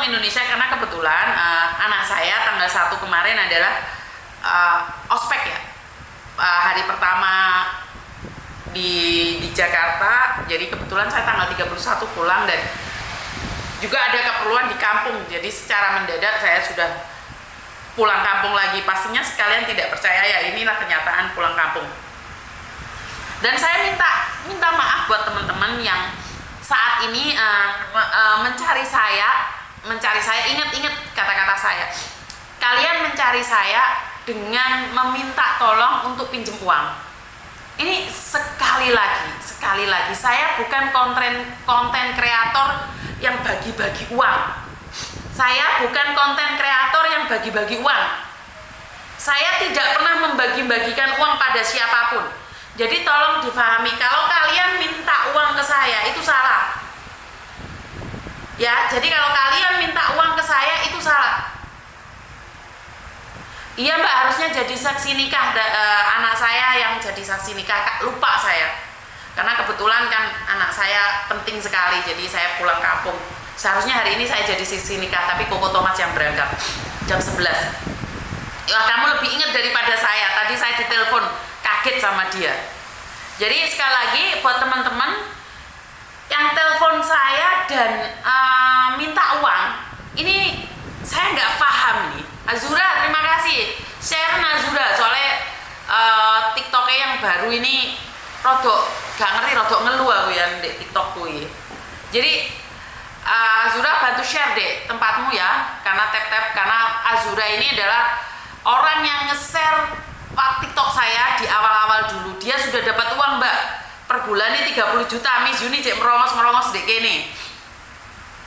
Indonesia karena kebetulan anak saya tanggal 1 kemarin adalah ospek ya, hari pertama di Jakarta. Jadi kebetulan saya tanggal 31 pulang dan juga ada keperluan di kampung. Jadi secara mendadak saya sudah pulang kampung lagi. Pastinya sekalian tidak percaya ya, inilah kenyataan pulang kampung. Dan saya minta maaf buat teman-teman yang saat ini mencari saya. Ingat kata-kata saya. Kalian mencari saya dengan meminta tolong untuk pinjem uang. Ini sekali lagi saya bukan konten kreator yang bagi-bagi uang. Saya bukan konten kreator yang bagi-bagi uang. Saya tidak pernah membagi-bagikan uang pada siapapun. Jadi tolong difahami, kalau kalian minta uang ke saya itu salah. Ya, jadi kalau kalian minta uang ke saya itu salah. Iya Mbak, harusnya jadi saksi nikah anak saya yang jadi saksi nikah. Lupa saya. Karena kebetulan kan anak saya penting sekali, jadi saya pulang kampung. Seharusnya hari ini saya jadi saksi nikah, tapi Koko Thomas yang berangkat jam 11. Ya, kamu lebih ingat daripada saya. Tadi saya ditelepon, kaget sama dia. Jadi sekali lagi buat teman-teman yang telepon saya dan minta uang, ini saya nggak paham nih. Azura, terima kasih share Azura, soalnya TikToknya yang baru ini rodok ngeluh aku ya di TikTokku ya. Jadi Azura bantu share deh tempatmu ya, karena karena Azura ini adalah orang yang nge-share TikTok saya di awal-awal dulu. Dia sudah dapat uang Mbak per bulan ini 30 juta. Miss Yuni cek merongos dek ini.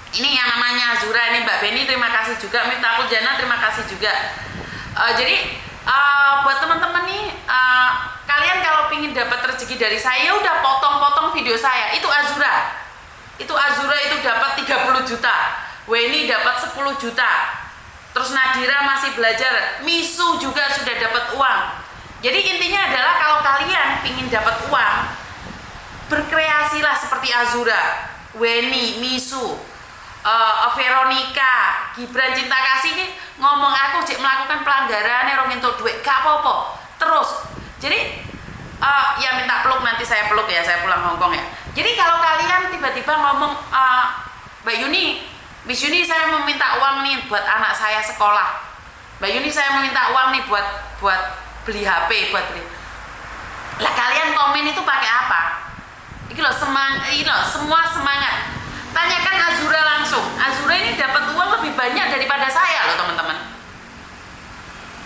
Ini yang namanya Azura ini. Mbak Beni terima kasih juga, Miftahul Jana terima kasih juga. Jadi buat teman-teman nih, kalian kalau pingin dapat rezeki dari saya, udah potong-potong video saya. Itu Azura itu dapat 30 juta, Weni dapat 10 juta, terus Nadira masih belajar, Misu juga sudah dapat uang. Jadi intinya adalah kalau kalian pingin dapat uang, berkreasilah seperti Azura, Weni, Misu, Veronica, Gibran Cinta Kasih ini ngomong aku cek melakukan pelanggaran rong entuk duit gak apa-apa terus. Jadi ya minta peluk, nanti saya peluk ya, saya pulang Hongkong ya. Jadi kalau kalian tiba-tiba ngomong Mbak Yuni, Miss Yuni saya meminta uang nih buat anak saya sekolah, Mbak Yuni saya meminta uang nih buat beli HP, buat beli. Lah kalian komen itu pakai apa? Ini loh semua semangat. Tanyakan Azura langsung. Azura ini dapat uang lebih banyak daripada saya loh teman-teman.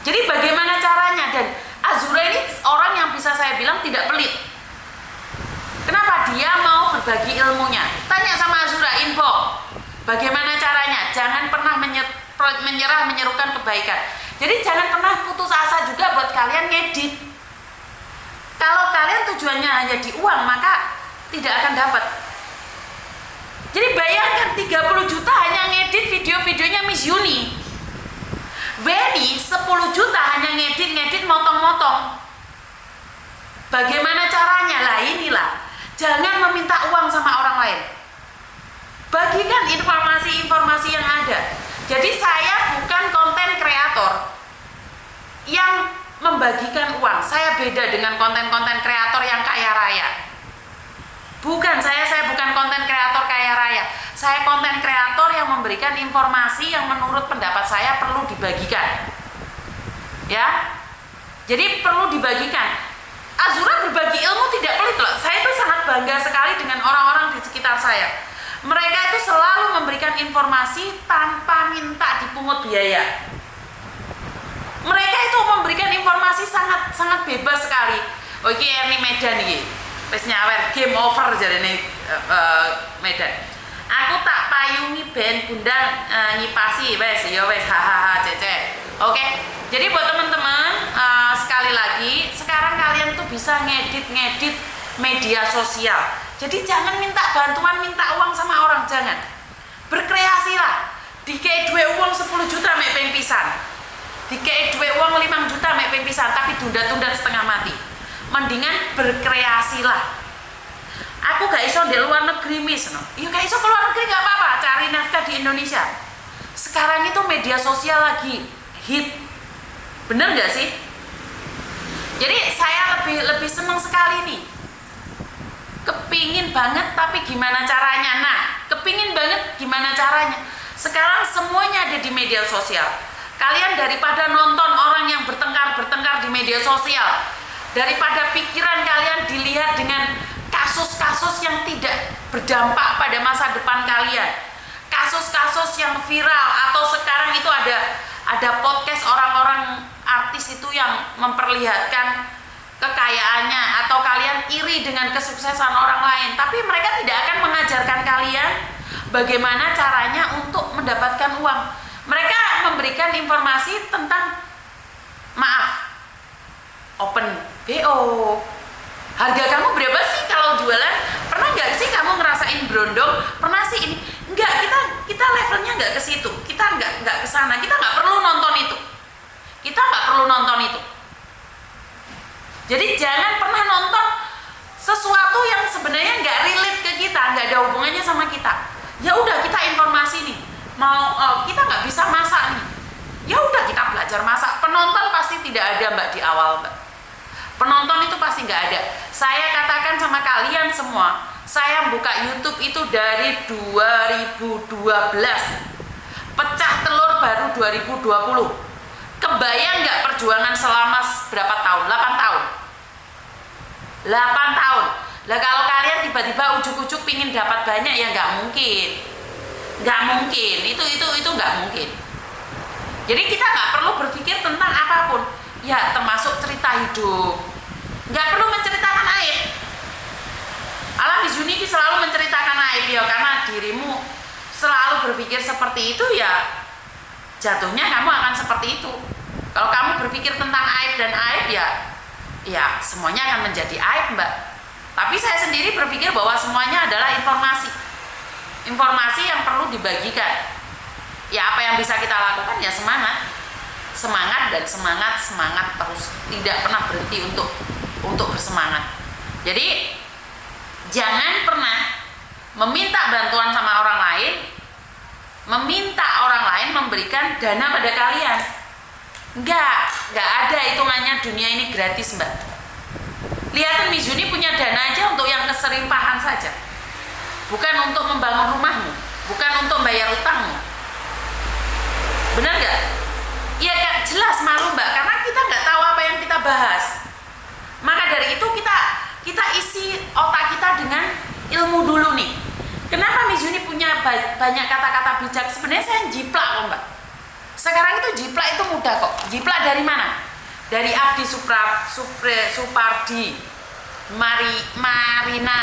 Jadi bagaimana caranya? Dan Azura ini orang yang bisa saya bilang tidak pelit. Kenapa? Dia mau berbagi ilmunya. Tanya sama Azura, info. Bagaimana caranya? Jangan pernah menyerukan kebaikan. Jadi jangan pernah putus asa juga buat kalian ngedit. Kalau kalian tujuannya hanya di uang, maka tidak akan dapat. Jadi bayangkan 30 juta hanya ngedit video-videonya Miss Yuni. Weni 10 juta hanya ngedit motong-motong. Bagaimana caranya? Lah inilah. Jangan meminta uang sama orang lain. Bagikan informasi-informasi yang ada. Jadi saya bukan konten kreator yang membagikan uang. Saya beda dengan konten-konten kreator yang kaya raya. Bukan, saya bukan konten kreator kaya raya. Saya konten kreator yang memberikan informasi yang menurut pendapat saya perlu dibagikan. Ya. Jadi perlu dibagikan. Azura berbagi ilmu tidak pelit loh. Saya itu sangat bangga sekali dengan orang-orang di sekitar saya. Mereka itu selalu memberikan informasi tanpa minta dipungut biaya. Mereka itu memberikan informasi sangat bebas sekali. Oke, ini Medan nih. Wis nyawer game over jarene Medan. Aku tak payungi ben Bunda nyipasi wes ya wes hahaha cece. Oke. Jadi buat teman-teman sekali lagi sekarang kalian tuh bisa ngedit media sosial. Jadi jangan minta bantuan, minta uang sama orang, jangan. Berkreasilah. Dikei duwe uang 10 juta mek ping pisan. Dikei duwe uang 5 juta mek ping pisan tapi tunda-tunda setengah mati. Mendingan berkreasilah. Aku gak iso di luar negeri Miss, no? Ya gak iso ke luar negeri gak apa-apa, cari nafkah di Indonesia. Sekarang itu media sosial lagi hit, bener nggak sih? Jadi saya lebih senang sekali nih, kepingin banget tapi gimana caranya. Nah, kepingin banget gimana caranya, sekarang semuanya ada di media sosial. Kalian daripada nonton orang yang bertengkar di media sosial, daripada pikiran kalian dilihat dengan kasus-kasus yang tidak berdampak pada masa depan kalian, kasus-kasus yang viral, atau sekarang itu ada podcast orang-orang artis itu yang memperlihatkan kekayaannya, atau kalian iri dengan kesuksesan orang lain, tapi mereka tidak akan mengajarkan kalian bagaimana caranya untuk mendapatkan uang. Mereka memberikan informasi tentang, maaf, open BO, harga kamu berapa sih kalau jualan, pernah nggak sih kamu ngerasain berondong, pernah sih ini, enggak, kita levelnya nggak ke situ, kita nggak ke sana, kita nggak perlu nonton itu, jadi jangan pernah nonton sesuatu yang sebenarnya nggak relate ke kita, nggak ada hubungannya sama kita. Ya udah, kita informasi nih, kita nggak bisa masak nih, ya udah kita belajar masak. Penonton pasti tidak ada mbak di awal, mbak. Penonton itu pasti nggak ada. Saya katakan sama kalian semua, saya buka YouTube itu dari 2012, pecah telur baru 2020. Kebayang nggak perjuangan selama berapa tahun? 8 tahun. 8 tahun. Lah kalau kalian tiba-tiba ujuk-ujuk pingin dapat banyak, ya nggak mungkin. Nggak mungkin. Itu nggak mungkin. Jadi kita nggak perlu berpikir tentang apapun. Ya termasuk cerita hidup. Nggak perlu menceritakan aib. Alam Mizuni selalu menceritakan aib ya, karena dirimu selalu berpikir seperti itu, ya jatuhnya kamu akan seperti itu. Kalau kamu berpikir tentang aib dan aib, ya semuanya akan menjadi aib, mbak. Tapi saya sendiri berpikir bahwa semuanya adalah informasi yang perlu dibagikan. Ya apa yang bisa kita lakukan, ya semangat dan semangat terus, tidak pernah berhenti untuk bersemangat. Jadi jangan pernah meminta bantuan sama orang lain, meminta orang lain memberikan dana pada kalian. Enggak ada hitungannya, dunia ini gratis, mbak. Lihatin Mizuni punya dana aja untuk yang keserimpahan saja, bukan untuk membangun rumahmu, bukan untuk bayar utangmu. Benar nggak? Ya gak jelas, malu mbak, karena kita nggak tahu apa yang kita bahas. Maka dari itu kita isi otak kita dengan ilmu dulu nih. Kenapa Mizuni punya banyak kata-kata bijak? Sebenarnya saya jiplak kok, mbak. Sekarang itu jiplak itu mudah kok. Jiplak dari mana? Dari Abdi Supardi, Marina,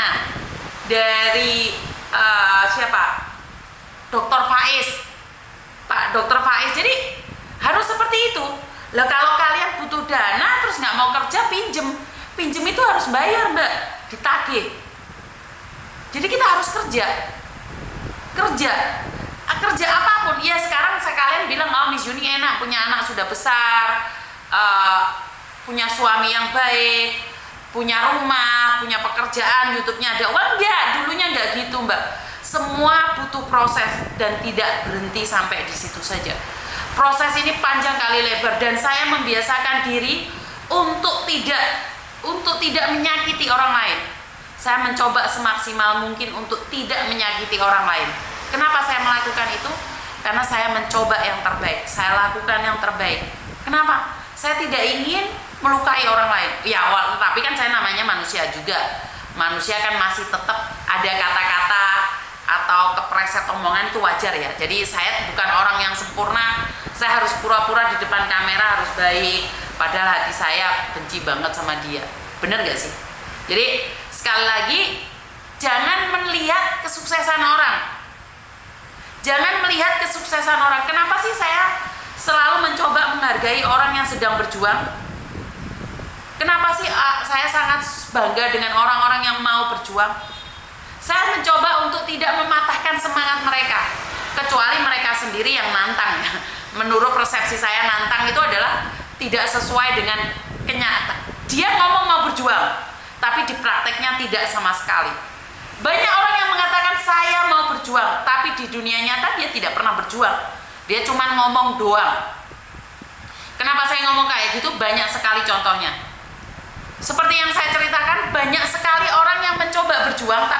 dari siapa? Dr. Faiz, Pak Dr. Faiz. Jadi harus seperti itu. Lah kalau kalian butuh dana terus nggak mau kerja, pinjem itu harus bayar, mbak, ditagih. Jadi kita harus kerja apapun. Ya sekarang sekalian bilang, oh Mizuni enak, punya anak sudah besar, punya suami yang baik, punya rumah, punya pekerjaan, YouTube-nya ada uang. Enggak, dulunya enggak gitu, mbak. Semua butuh proses dan tidak berhenti sampai di situ saja. Proses ini panjang kali lebar, dan saya membiasakan diri untuk tidak menyakiti orang lain. Saya mencoba semaksimal mungkin untuk tidak menyakiti orang lain. Kenapa saya melakukan itu? Karena saya mencoba yang terbaik, saya lakukan yang terbaik. Kenapa? Saya tidak ingin melukai orang lain. Ya, tapi kan saya namanya manusia juga. Manusia kan masih tetap ada kata-kata atau kepreset omongan, itu wajar ya. Jadi saya bukan orang yang sempurna. Saya harus pura-pura di depan kamera harus baik, padahal hati saya benci banget sama dia. Bener gak sih? Jadi sekali lagi, jangan melihat kesuksesan orang. Jangan melihat kesuksesan orang. Kenapa sih saya selalu mencoba menghargai orang yang sedang berjuang? Kenapa sih saya sangat bangga dengan orang-orang yang mau berjuang? Saya mencoba untuk tidak mematahkan semangat mereka, kecuali mereka sendiri yang nantang. Menurut persepsi saya, nantang itu adalah tidak sesuai dengan kenyataan. Dia ngomong mau berjuang, tapi di prakteknya tidak sama sekali. Banyak orang yang mengatakan saya mau berjuang, tapi di dunia nyata dia tidak pernah berjuang. dia cuma ngomong doang. Kenapa saya ngomong kayak gitu? Banyak sekali contohnya. Seperti yang saya ceritakan, banyak sekali orang yang mencoba berjuang tapi